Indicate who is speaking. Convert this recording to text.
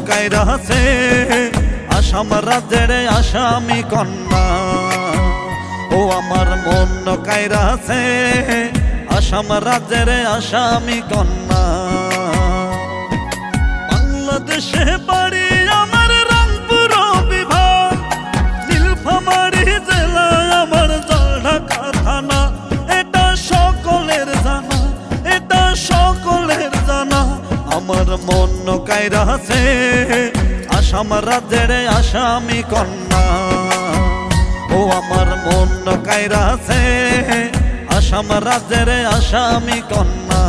Speaker 1: কাইরা আছে আসাম রাজ্যের আসামি কন্যা। ও আমার মন কাইরা আছে আসাম রাজ্যের আসামি কন্যা। বাংলাদেশে বাড়ি আমার রংপুর বিভাগ, নীলফামারী জেলা আমার জলঢাকা থানা। এটা সকলের জানা, এটা সকলের জানা। আমার মন কাইরা আছে আসাম রাজ্যের আসামি কন্যা। ও আমার মন কাইরা আছে আসাম রাজ্যের আসামি কন্যা।